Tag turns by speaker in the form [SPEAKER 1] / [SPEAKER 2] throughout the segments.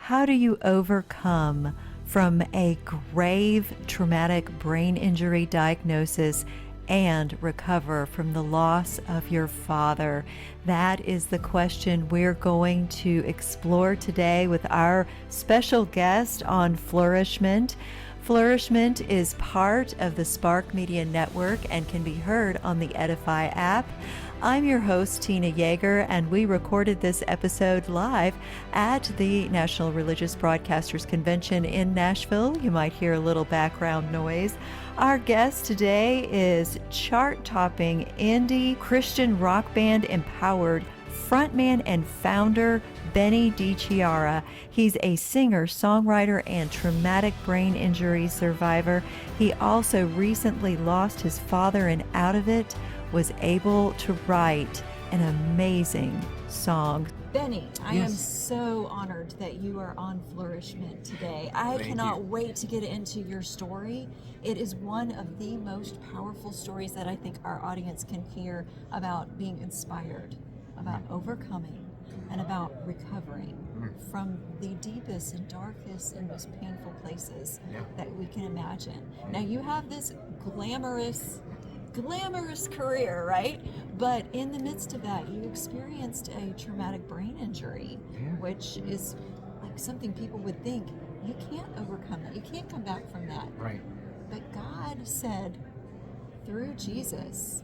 [SPEAKER 1] How do you overcome from a grave traumatic brain injury diagnosis and recover from the loss of your father? That is the question we're going to explore today with our special guest on Flourish-Meant. Flourish-Meant is part of the Spark Media Network and can be heard on the Edify app. I'm your host, Tina Yeager, and we recorded this episode live at the National Religious Broadcasters Convention in Nashville. You might hear a little background noise. Our guest today is chart-topping indie Christian rock band Empowered frontman and founder Benny DiChiara. He's a singer, songwriter, and traumatic brain injury survivor. He also recently lost his father, and out of it was able to write an amazing song. Benny, I am so honored that you are on Flourish-Meant today. I cannot wait to get into your story. It is one of the most powerful stories that I think our audience can hear about being inspired, about overcoming, and about recovering from the deepest and darkest and most painful places that we can imagine. Now, you have this glamorous career, right? But in the midst of that, you experienced a traumatic brain injury, which is like something people would think, you can't overcome that. You can't come back from that.
[SPEAKER 2] Right.
[SPEAKER 1] But God said, through Jesus,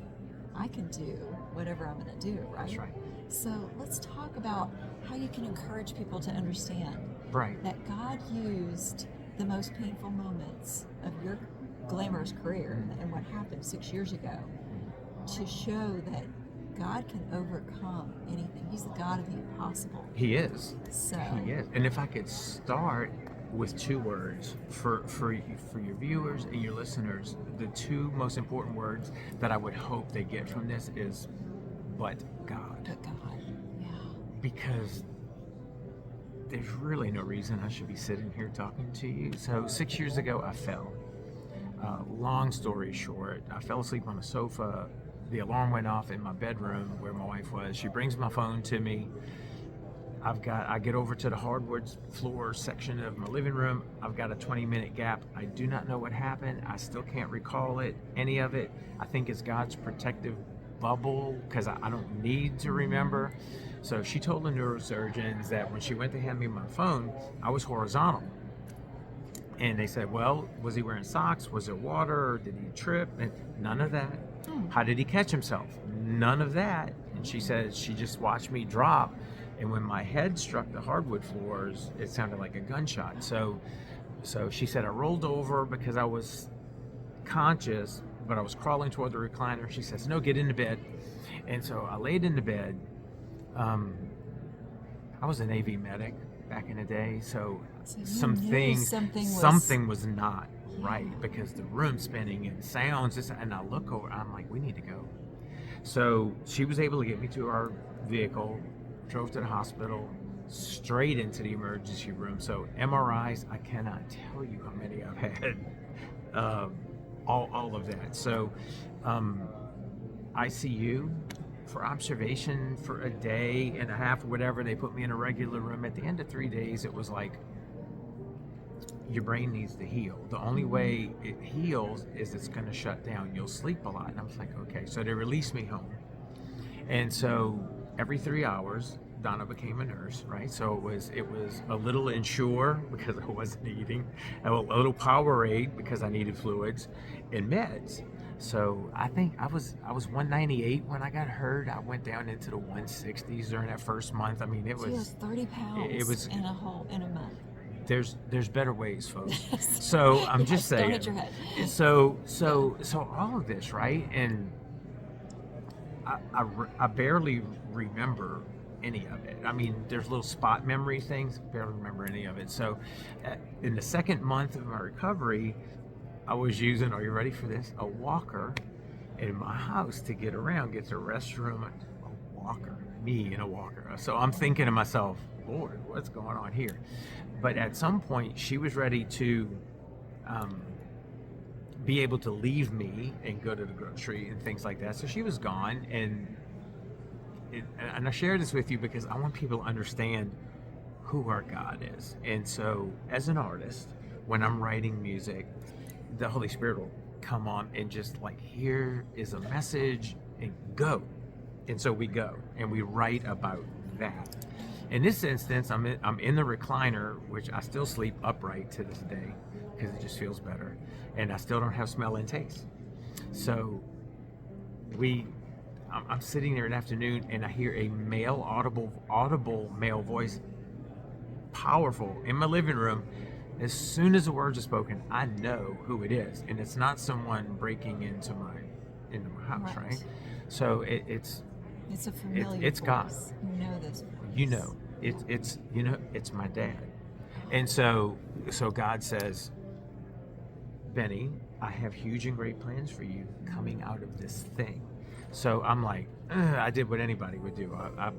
[SPEAKER 1] I can do whatever I'm going to do, right?
[SPEAKER 2] That's right.
[SPEAKER 1] So let's talk about how you can encourage people to understand that God used the most painful moments of your glamorous career and what happened 6 years ago to show that God can overcome anything. He's the God of the impossible.
[SPEAKER 2] He is.
[SPEAKER 1] So
[SPEAKER 2] He is. And if I could start with two words for your viewers and your listeners, the two most important words that I would hope they get from this is, but God.
[SPEAKER 1] But God, yeah.
[SPEAKER 2] Because there's really no reason I should be sitting here talking to you. So 6 years ago, I fell. Long story short, I fell asleep on a sofa. The alarm went off in my bedroom where my wife was. She brings my phone to me. I get over to the hardwood floor section of my living room. I've got a 20-minute gap. I do not know what happened. I still can't recall any of it. I think it's God's protective bubble because I don't need to remember. So she told the neurosurgeons that when she went to hand me my phone, I was horizontal. And they said, well, was he wearing socks? Was it water? Did he trip? And none of that. How did he catch himself? None of that. And she said she just watched me drop. And when my head struck the hardwood floors, it sounded like a gunshot. So she said I rolled over because I was conscious, but I was crawling toward the recliner. She says, no, get into bed. And so I laid into bed. I was a Navy medic back in the day, so something was not right because the room's spinning and sounds, and I look over, I'm like, we need to go. So she was able to get me to our vehicle, drove to the hospital, straight into the emergency room. So MRIs, I cannot tell you how many I've had, all of that. So ICU for observation for a day and a half or whatever. They put me in a regular room. At the end of 3 days, it was like, your brain needs to heal. The only way it heals is it's going to shut down. You'll sleep a lot. And I was like, okay. So they released me home. And so every 3 hours, Donna became a nurse, right? So it was a little Ensure because I wasn't eating, a little Powerade because I needed fluids, and meds. So I think I was 198 when I got hurt. I went down into the 160s during that first month. I mean, it was.
[SPEAKER 1] You lost 30 pounds.
[SPEAKER 2] It was
[SPEAKER 1] in a month.
[SPEAKER 2] There's better ways, folks. So I'm just saying.
[SPEAKER 1] Don't hit your head.
[SPEAKER 2] So all of this, right? And I barely remember any of it. I mean, there's little spot memory things. Barely remember any of it. So in the second month of my recovery, I was using, are you ready for this? A walker in my house to get around, get to the restroom. A walker, me in a walker. So I'm thinking to myself, Lord, what's going on here? But at some point, she was ready to be able to leave me and go to the grocery and things like that. So she was gone, and I share this with you because I want people to understand who our God is. And so as an artist, when I'm writing music, the Holy Spirit will come on and just like, here is a message, and go. And so we go and we write about that. In this instance, I'm in the recliner, which I still sleep upright to this day because it just feels better, and I still don't have smell and taste. So I'm sitting there in the afternoon, and I hear a male audible male voice, powerful, in my living room. As soon as the words are spoken, I know who it is, and it's not someone breaking into my house, right? So it's
[SPEAKER 1] a familiar
[SPEAKER 2] it's
[SPEAKER 1] voice.
[SPEAKER 2] God.
[SPEAKER 1] You know this voice.
[SPEAKER 2] You know, it's my dad. And so God says, Benny, I have huge and great plans for you coming out of this thing. So I'm like, I did what anybody would do. I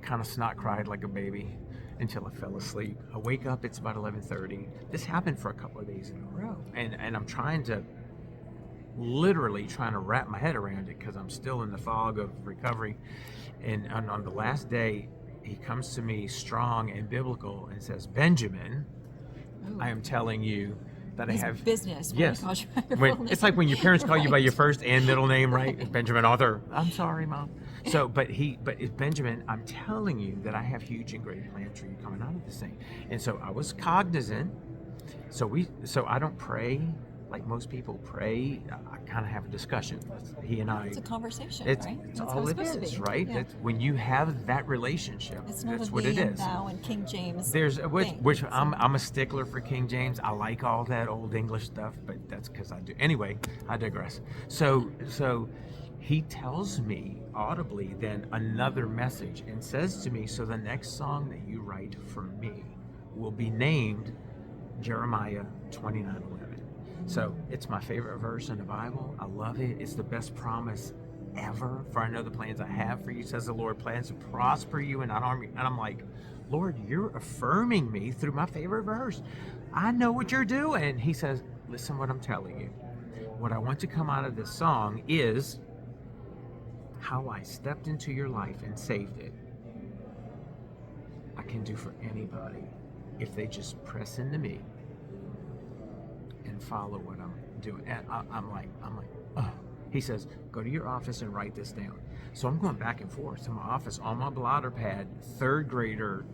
[SPEAKER 2] kind of snot cried like a baby until I fell asleep. I wake up, it's about 11:30. This happened for a couple of days in a row. And I'm literally trying to wrap my head around it because I'm still in the fog of recovery. And on the last day, he comes to me strong and biblical and says, Benjamin, I am telling you that I have
[SPEAKER 1] business.
[SPEAKER 2] Yes. It's like when your parents call you by your first and middle name, right? Benjamin Arthur. I'm sorry, Mom. So, but it's Benjamin, I'm telling you that I have huge and great plans for you coming out of this thing. And so I was cognizant. So I don't pray like most people pray. I kind of have a discussion. He and I.
[SPEAKER 1] It's a conversation,
[SPEAKER 2] right?
[SPEAKER 1] That's
[SPEAKER 2] all it is, right? Yeah. When you have that relationship,
[SPEAKER 1] it's not
[SPEAKER 2] that's
[SPEAKER 1] a
[SPEAKER 2] what it is.
[SPEAKER 1] Thou and King James.
[SPEAKER 2] Which I'm a stickler for King James. I like all that old English stuff, but that's because I do. Anyway, I digress. So he tells me audibly then another message and says to me, so the next song that you write for me will be named Jeremiah 29:11. So it's my favorite verse in the Bible. I love it. It's the best promise ever. For I know the plans I have for you, says the Lord, plans to prosper you and not harm you. And I'm like, Lord, you're affirming me through my favorite verse. I know what you're doing. He says, listen what I'm telling you. What I want to come out of this song is how I stepped into your life and saved it. I can do for anybody if they just press into me and follow what I'm doing. And I'm like, oh. He says, go to your office and write this down. So I'm going back and forth to my office on my blotter pad, third grader,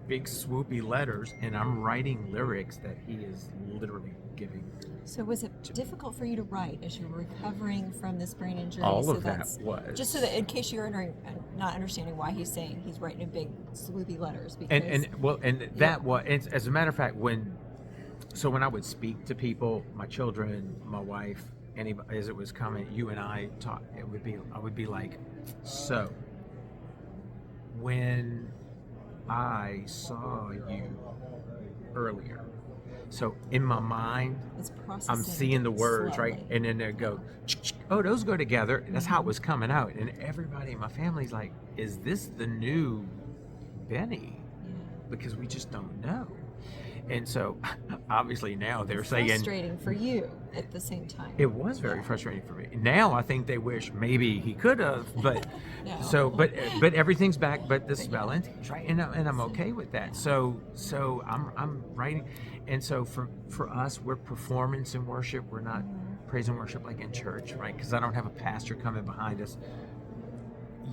[SPEAKER 2] big swoopy letters, and I'm writing lyrics that he is literally giving.
[SPEAKER 1] So was it difficult for you to write as you were recovering from this brain injury?
[SPEAKER 2] All of that was.
[SPEAKER 1] Just so that in case you're not understanding why he's saying he's writing in big swoopy letters. Because,
[SPEAKER 2] as a matter of fact, when I would speak to people, my children, my wife, anybody, as it was coming, you and I talk, I would be like, so when I saw you earlier, so in my mind, I'm seeing the words,
[SPEAKER 1] slowly.
[SPEAKER 2] right? And then they go, oh, those go together. That's how it was coming out. And everybody in my family's like, is this the new Benny?
[SPEAKER 1] Yeah.
[SPEAKER 2] Because we just don't know. And so obviously now they're saying
[SPEAKER 1] frustrating for you at the same time.
[SPEAKER 2] It was very frustrating for me. Now I think they wish maybe he could have, but
[SPEAKER 1] no.
[SPEAKER 2] but everything's back but the spell and right, and I'm okay with that. So I'm writing, and so for us, we're performance and worship. We're not praise and worship like in church, right? Because I don't have a pastor coming behind us.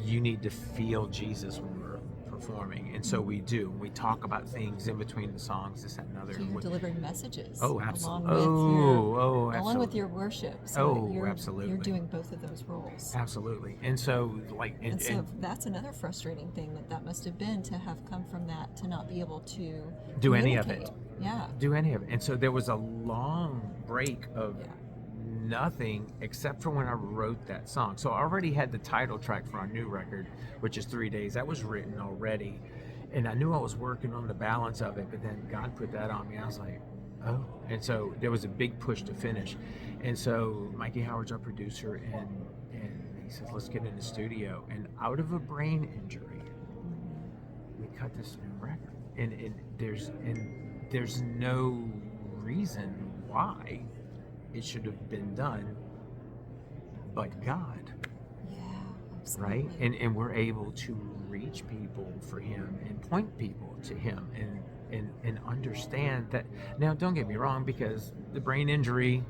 [SPEAKER 2] You need to feel Jesus when we're performing, and so we do. We talk about things in between the songs, this, that, and other.
[SPEAKER 1] So you're delivering messages.
[SPEAKER 2] Oh, absolutely.
[SPEAKER 1] Along with your worship.
[SPEAKER 2] So
[SPEAKER 1] absolutely. You're doing both of those roles.
[SPEAKER 2] Absolutely. And so,
[SPEAKER 1] so that's another frustrating thing that must have been, to have come from that, to not be able to
[SPEAKER 2] do any of it.
[SPEAKER 1] Yeah.
[SPEAKER 2] Do any of it. And so there was a long break of nothing except for when I wrote that song. So I already had the title track for our new record, which is 3 Days. That was written already. And I knew I was working on the balance of it, but then God put that on me. I was like, oh. And so there was a big push to finish. And so Mikey Howard's our producer, and he says, let's get in the studio. And out of a brain injury, we cut this new record. And there's no reason why it should have been done but God.
[SPEAKER 1] Yeah, Absolutely.
[SPEAKER 2] right? And we're able to reach people for him and point people to him and understand that. Now, don't get me wrong, because the brain injury,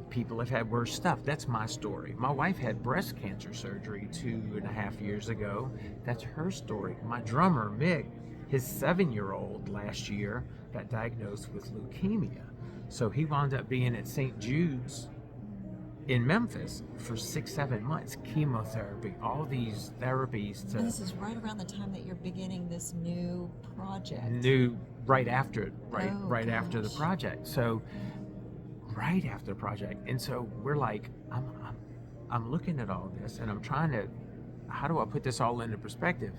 [SPEAKER 2] people have had worse stuff. That's my story. My wife had breast cancer surgery 2.5 years ago. That's her story. My drummer, Mick, his 7-year-old last year got diagnosed with leukemia. So he wound up being at St. Jude's in Memphis for 6-7 months, chemotherapy, all these therapies to.
[SPEAKER 1] And this is right around the time that you're beginning this new project.
[SPEAKER 2] Right after it,
[SPEAKER 1] Oh,
[SPEAKER 2] right after the
[SPEAKER 1] gosh.
[SPEAKER 2] project. So right after the project, and so we're like, I'm looking at all this, and I'm trying to, how do I put this all into perspective?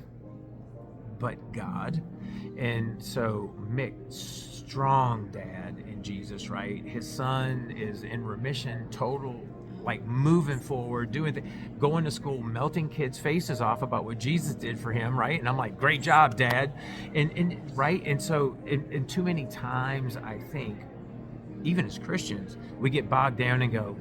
[SPEAKER 2] But God. And so Mick, strong dad in Jesus, right? His son is in remission, total, like moving forward, doing things, going to school, melting kids' faces off about what Jesus did for him, right? And I'm like, great job, Dad. And right? And so, and too many times, I think, even as Christians, we get bogged down and go,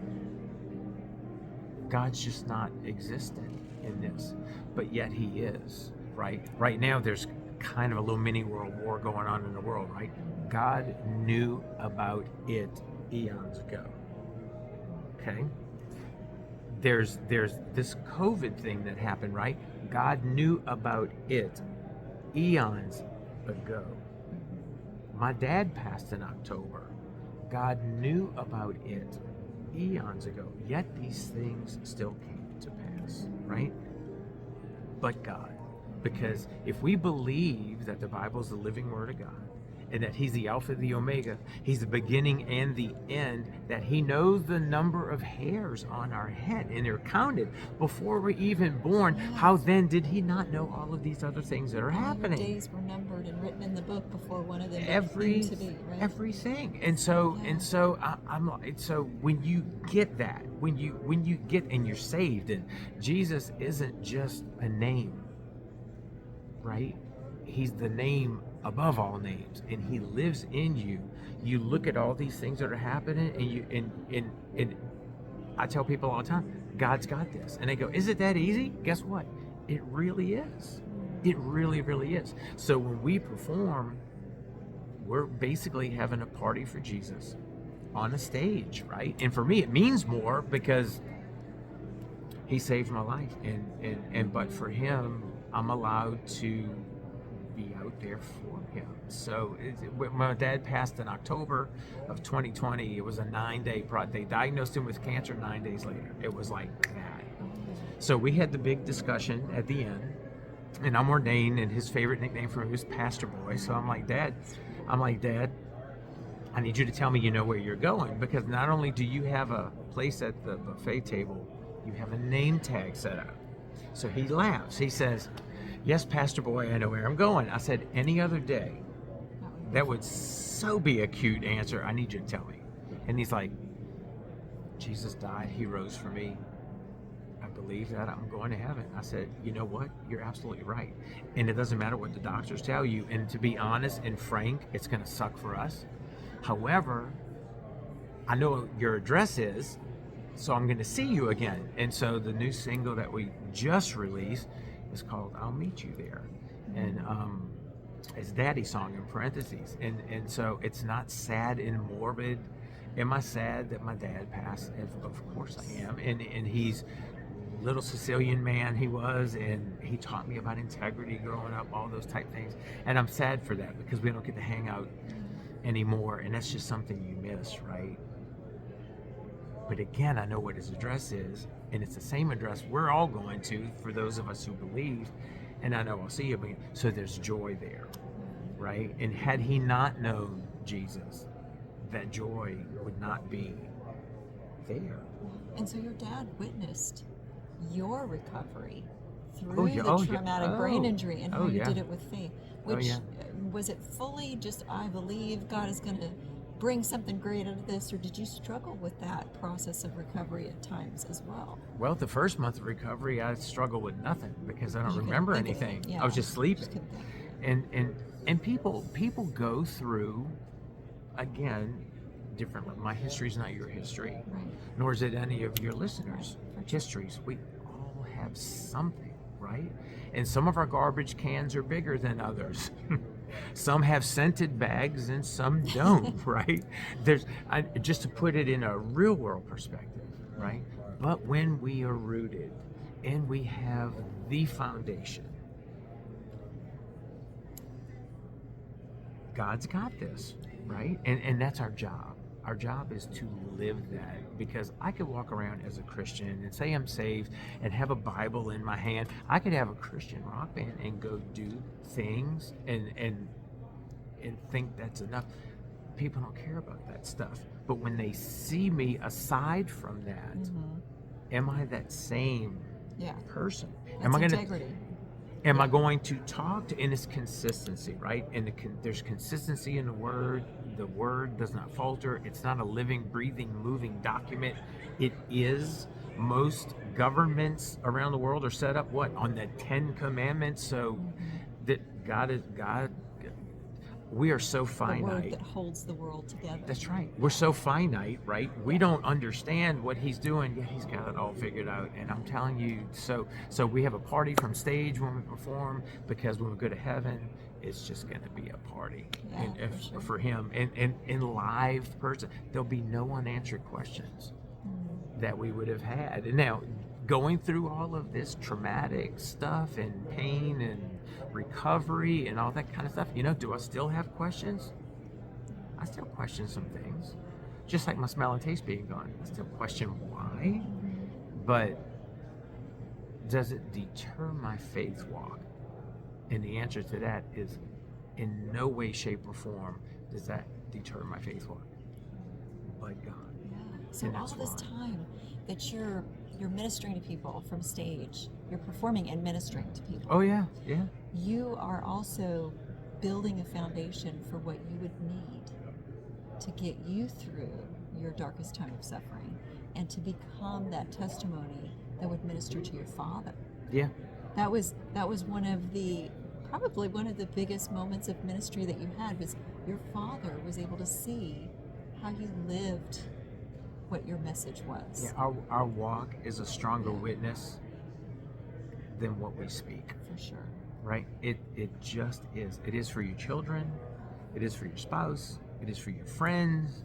[SPEAKER 2] God's just not existent in this, but yet he is, right? Right now, there's kind of a little mini world war going on in the world, right? God knew about it eons ago. Okay? There's this COVID thing that happened, right? God knew about it eons ago. My dad passed in October. God knew about it eons ago. Yet these things still came to pass, right? But God. Because if we believe that the Bible is the living Word of God, and that he's the Alpha, the Omega, he's the beginning and the end, that he knows the number of hairs on our head, and they're counted before we're even born, how then did he not know all of these other things that are happening?
[SPEAKER 1] Your days were numbered and written in the book before one of them
[SPEAKER 2] Every,
[SPEAKER 1] came to be, right?
[SPEAKER 2] everything. And so, I'm like, so when you get that, when you get, and you're saved, and Jesus isn't just a name, right? He's the name above all names, and he lives in you. You look at all these things that are happening, and you and I tell people all the time, God's got this, and they go, is it that easy? Guess what? It really is. It really, really is. So when we perform, we're basically having a party for Jesus on a stage, right? And for me, it means more because he saved my life, and but for him, I'm allowed to be out there for him. So when my dad passed in October of 2020, it was a 9-day they diagnosed him with cancer 9 days later. It was like that. So we had the big discussion at the end, and I'm ordained, and his favorite nickname for me was Pastor Boy. So I'm like, Dad, I need you to tell me you know where you're going, because not only do you have a place at the buffet table, you have a name tag set up. So he laughs. He says, yes, Pastor Boy, I know where I'm going. I said, any other day, that would so be a cute answer. I need you to tell me. And he's like, Jesus died. He rose for me. I believe that I'm going to heaven. I said, you know what? You're absolutely right. And it doesn't matter what the doctors tell you. And to be honest and frank, it's going to suck for us. However, I know what your address is, so I'm going to see you again. And so the new single that we just released is called I'll Meet You There. And it's Daddy's song in parentheses. And so it's not sad and morbid. Am I sad that my dad passed? Of course I am. And he's little Sicilian man he was, and he taught me about integrity growing up, all those type things. And I'm sad for that, because we don't get to hang out anymore, and that's just something you miss, right? But again, I know what his address is, and it's the same address we're all going to for those of us who believe, and I know I'll see you again. So there's joy there, right? And had he not known Jesus, that joy would not be there.
[SPEAKER 1] And so your dad witnessed your recovery through the traumatic brain injury, and how you did it with faith. Which was it fully just, I believe God is going to bring something great out of this, or did you struggle with that process of recovery at times as well?
[SPEAKER 2] Well, the first month of recovery, I struggled with nothing because I don't remember anything. I was just sleeping. And people go through, again, differently. My history is not your history,
[SPEAKER 1] right,
[SPEAKER 2] nor is it any of your listeners' histories. We all have something, right? And some of our garbage cans are bigger than others. Some have scented bags and some don't, right? Just to put it in a real world perspective, right? But when we are rooted and we have the foundation, God's got this, right? And that's our job. Our job is to live that, because I could walk around as a Christian and say I'm saved and have a Bible in my hand. I could have a Christian rock band and go do things and think that's enough. People don't care about that stuff. But when they see me aside from that, am I that same person?
[SPEAKER 1] That's integrity.
[SPEAKER 2] Am I going to talk to, and it's consistency, right? And there's consistency in the word. The word does not falter. It's not a living, breathing, moving document. It is. Most governments around the world are set up on the 10 Commandments. So that God. We are so finite.
[SPEAKER 1] The word that holds the world together.
[SPEAKER 2] That's right. We're so finite, right? We don't understand what he's doing, yet he's got it all figured out. And I'm telling you, so we have a party from stage when we perform, because when we go to heaven, it's just going to be a party for him. And in live person, there'll be no unanswered questions that we would have had. And now, going through all of this traumatic stuff and pain and recovery and all that kind of stuff, do I still have questions? I still question some things. Just like my smell and taste being gone, I still question why. But does it deter my faith walk? And the answer to that is, in no way, shape, or form does that deter my faith walk. But God.
[SPEAKER 1] Yeah. So all this time that you're ministering to people from stage, you're performing and ministering to people.
[SPEAKER 2] Oh yeah.
[SPEAKER 1] You are also building a foundation for what you would need to get you through your darkest time of suffering, and to become that testimony that would minister to your Father.
[SPEAKER 2] Yeah.
[SPEAKER 1] That was probably one of the biggest moments of ministry that you had, was your Father was able to see how you lived what your message was.
[SPEAKER 2] Yeah, our walk is a stronger witness than what we speak.
[SPEAKER 1] For sure.
[SPEAKER 2] Right? It just is. It is for your children. It is for your spouse. It is for your friends.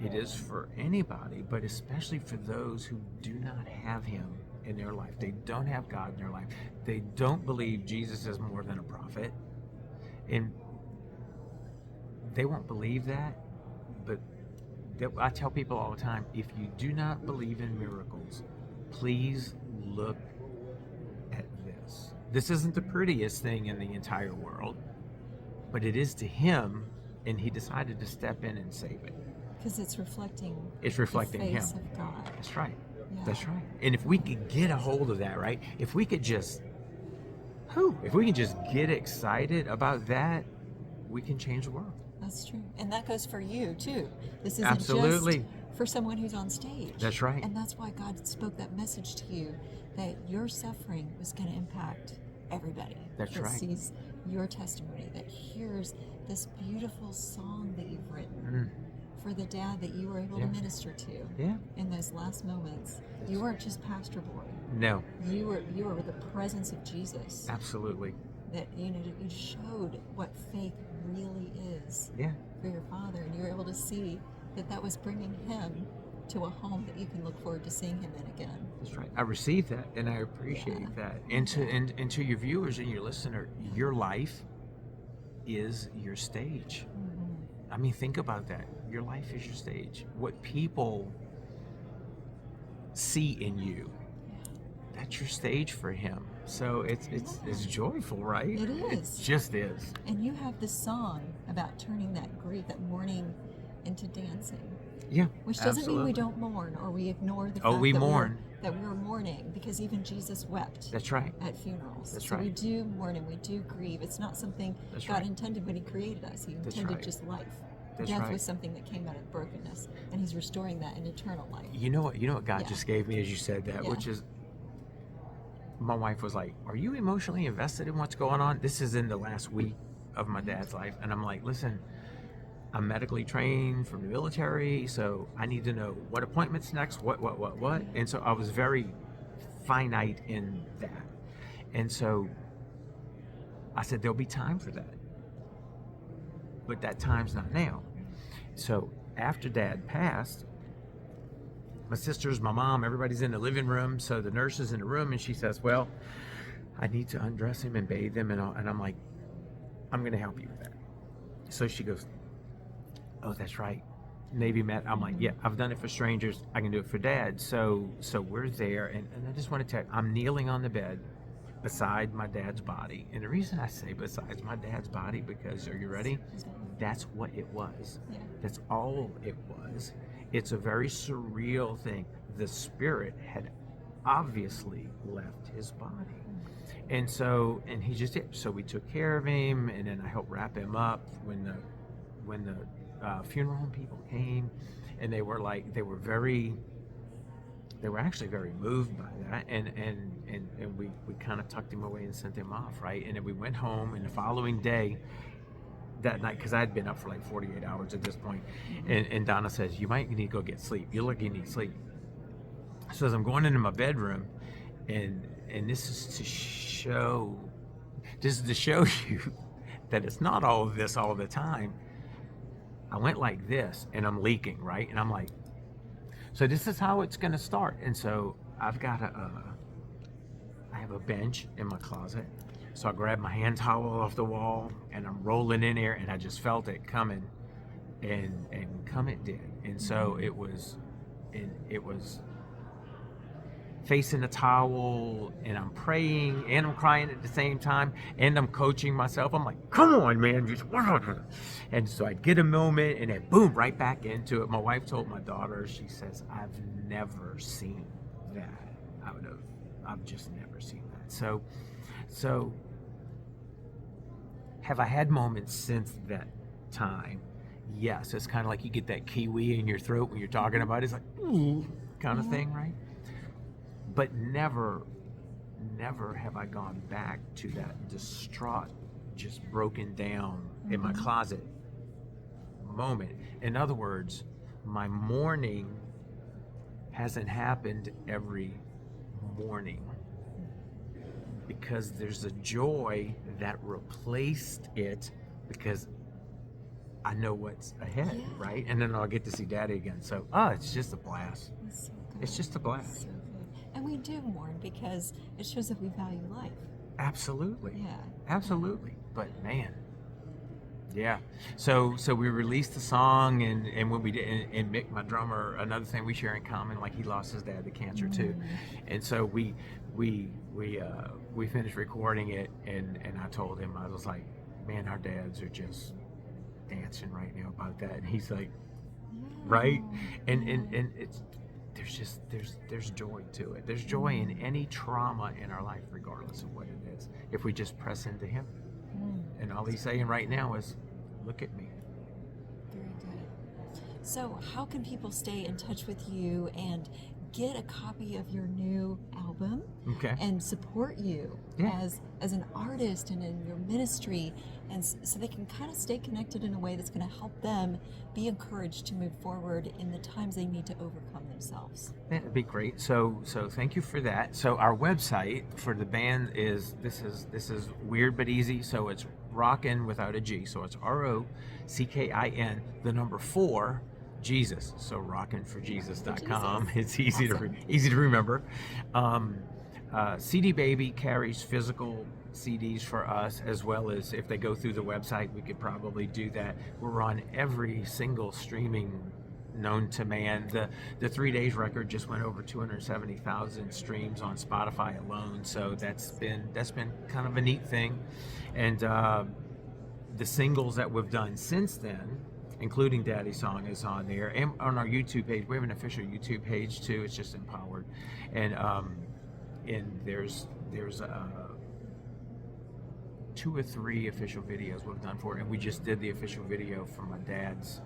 [SPEAKER 2] It is for anybody, but especially for those who do not have him in their life. They don't have God in their life. They don't believe Jesus is more than a prophet. And they won't believe that, but I tell people all the time, if you do not believe in miracles, please look at this. This isn't the prettiest thing in the entire world, but it is to him, and he decided to step in and save it.
[SPEAKER 1] Because it's reflecting
[SPEAKER 2] the face
[SPEAKER 1] him. Of God.
[SPEAKER 2] That's right.
[SPEAKER 1] Yeah.
[SPEAKER 2] That's right. And if we could get a hold of that, right? If we could just get excited about that, we can change the world.
[SPEAKER 1] That's true. And that goes for you too. This isn't
[SPEAKER 2] Absolutely.
[SPEAKER 1] just for someone who's on stage.
[SPEAKER 2] That's right.
[SPEAKER 1] And that's why God spoke that message to you, that your suffering was going to impact everybody.
[SPEAKER 2] That's
[SPEAKER 1] that
[SPEAKER 2] right.
[SPEAKER 1] sees your testimony, that hears this beautiful song that you've written for the dad that you were able to minister to in those last moments. You weren't just pastor boy.
[SPEAKER 2] No.
[SPEAKER 1] You were the presence of Jesus.
[SPEAKER 2] Absolutely.
[SPEAKER 1] That you showed what faith really is for your Father, and you were able to see that was bringing him to a home that you can look forward to seeing him in again.
[SPEAKER 2] That's right. I received that, and I appreciate that. And to your viewers and your listener, your life is your stage. I mean, think about that. Your life is your stage. What people see in you, that's your stage for him. So it's joyful, right?
[SPEAKER 1] It is.
[SPEAKER 2] It just is.
[SPEAKER 1] And you have this song about turning that grief, that mourning, into dancing.
[SPEAKER 2] Yeah,
[SPEAKER 1] which doesn't mean we don't mourn or we ignore the fact that we're mourning, because even Jesus wept.
[SPEAKER 2] That's right.
[SPEAKER 1] At funerals.
[SPEAKER 2] That's
[SPEAKER 1] so
[SPEAKER 2] right.
[SPEAKER 1] we do mourn and we do grieve. It's not something God intended when he created us. He intended just life. Death was something that came out of brokenness, and he's restoring that in eternal life.
[SPEAKER 2] You know what God just gave me as you said that, which is, my wife was like, "Are you emotionally invested in what's going on?" This is in the last week of my dad's life, and I'm like, "Listen, I'm medically trained from the military, so I need to know what appointment's next, what. And so I was very finite in that. And so I said, there'll be time for that. But that time's not now. So after Dad passed, my sisters, my mom, everybody's in the living room. So the nurse is in the room and she says, well, I need to undress him and bathe him. And I'm like, I'm going to help you with that. So she goes, oh, that's right. Navy met. I'm like, yeah, I've done it for strangers. I can do it for Dad. So we're there. And I just want to tell you, I'm kneeling on the bed beside my dad's body. And the reason I say besides my dad's body, because, are you ready? That's what it was. Yeah. That's all it was. It's a very surreal thing. The spirit had obviously left his body. And so, and he just did. So we took care of him, and then I helped wrap him up when the funeral home people came, and they were actually very moved by that, and we kind of tucked him away and sent him off, right? And then we went home, and the following day, that night, because I had been up for like 48 hours at this point, and Donna says, you might need to go get sleep. You look, you need sleep. So as I'm going into my bedroom, and this is to show you that it's not all of this all the time. I went like this, and I'm leaking, right? And I'm like, so this is how it's going to start. And so I've got I have a bench in my closet. So I grabbed my hand towel off the wall, and I'm rolling in there, and I just felt it coming, and come it did. And so it was facing the towel, and I'm praying, and I'm crying at the same time, and I'm coaching myself. I'm like, come on, man, just and so I get a moment, and then boom, right back into it. My wife told my daughter, she says, I've never seen that. I've just never seen that. So have I had moments since that time? Yes. It's kind of like you get that kiwi in your throat when you're talking about it. It's like, ooh, kind of thing, right? But never have I gone back to that distraught, just broken down in my closet moment. In other words, my mourning hasn't happened every morning, because there's a joy that replaced it, because I know what's ahead, right? And then I'll get to see Daddy again. So, it's just a blast.
[SPEAKER 1] So
[SPEAKER 2] it's just a blast.
[SPEAKER 1] So good. And we do mourn because it shows that we value life.
[SPEAKER 2] Absolutely.
[SPEAKER 1] Yeah.
[SPEAKER 2] Absolutely. But man, yeah. So we released the song, and when we did, and Mick, my drummer, another thing we share in common, like he lost his dad to cancer too, and so we finished recording it, and I told him, I was like, man, our dads are just dancing right now about that, and he's like, right, and it's there's joy to it. There's joy in any trauma in our life, regardless of what it is, if we just press into him. And all he's saying right now is, look at me.
[SPEAKER 1] Very good. So how can people stay in touch with you and get a copy of your new album and support you as an artist and in your ministry, and so they can kind of stay connected in a way that's going to help them be encouraged to move forward in the times they need to overcome themselves?
[SPEAKER 2] That'd be great. So thank you for that. So our website for the band is this is weird but easy. So it's Rockin' without a G. So it's ROCKIN, the number 4, Jesus. So rockinforjesus.com. It's easy to remember. CD Baby carries physical CDs for us, as well as if they go through the website, we could probably do that. We're on every single streaming known to man. The 3 Days record just went over 270,000 streams on Spotify alone. So that's been kind of a neat thing. And the singles that we've done since then, including Daddy's Song, is on there. And on our YouTube page, we have an official YouTube page too. It's just Empowered. And there's 2 or 3 official videos we've done for it. And we just did the official video for my dad's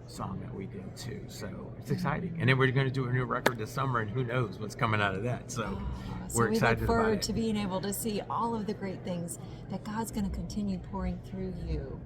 [SPEAKER 2] song that we did too. So it's exciting. And then we're going to do a new record this summer, and who knows what's coming out of that. So we're excited about it.
[SPEAKER 1] We look forward to being able to see all of the great things that God's going to continue pouring through you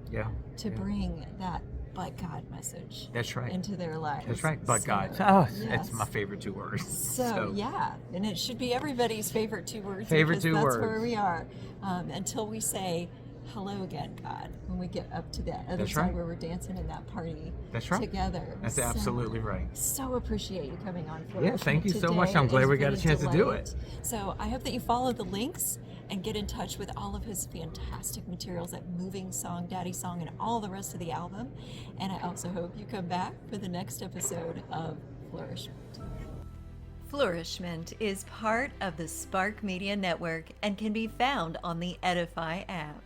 [SPEAKER 1] to bring that but God message.
[SPEAKER 2] That's right.
[SPEAKER 1] Into their lives.
[SPEAKER 2] That's right. But
[SPEAKER 1] So,
[SPEAKER 2] God. Oh,
[SPEAKER 1] yes.
[SPEAKER 2] it's my favorite two words.
[SPEAKER 1] So yeah, and it should be everybody's favorite two words.
[SPEAKER 2] Favorite
[SPEAKER 1] because
[SPEAKER 2] two
[SPEAKER 1] that's
[SPEAKER 2] words.
[SPEAKER 1] where we are. Until we say, hello again, God, when we get up to that other
[SPEAKER 2] That's
[SPEAKER 1] side
[SPEAKER 2] right.
[SPEAKER 1] where we're dancing in that party
[SPEAKER 2] That's right.
[SPEAKER 1] together.
[SPEAKER 2] That's
[SPEAKER 1] So,
[SPEAKER 2] absolutely right.
[SPEAKER 1] So appreciate you coming on.
[SPEAKER 2] Yeah, thank you so
[SPEAKER 1] today.
[SPEAKER 2] much. I'm glad
[SPEAKER 1] It's
[SPEAKER 2] we got
[SPEAKER 1] been
[SPEAKER 2] a chance to do
[SPEAKER 1] delight.
[SPEAKER 2] it.
[SPEAKER 1] So I hope that you follow the links and get in touch with all of his fantastic materials, that moving song, Daddy Song, and all the rest of the album. And I also hope you come back for the next episode of Flourish-Meant. Flourish-Meant is part of the Spark Media Network and can be found on the Edify app.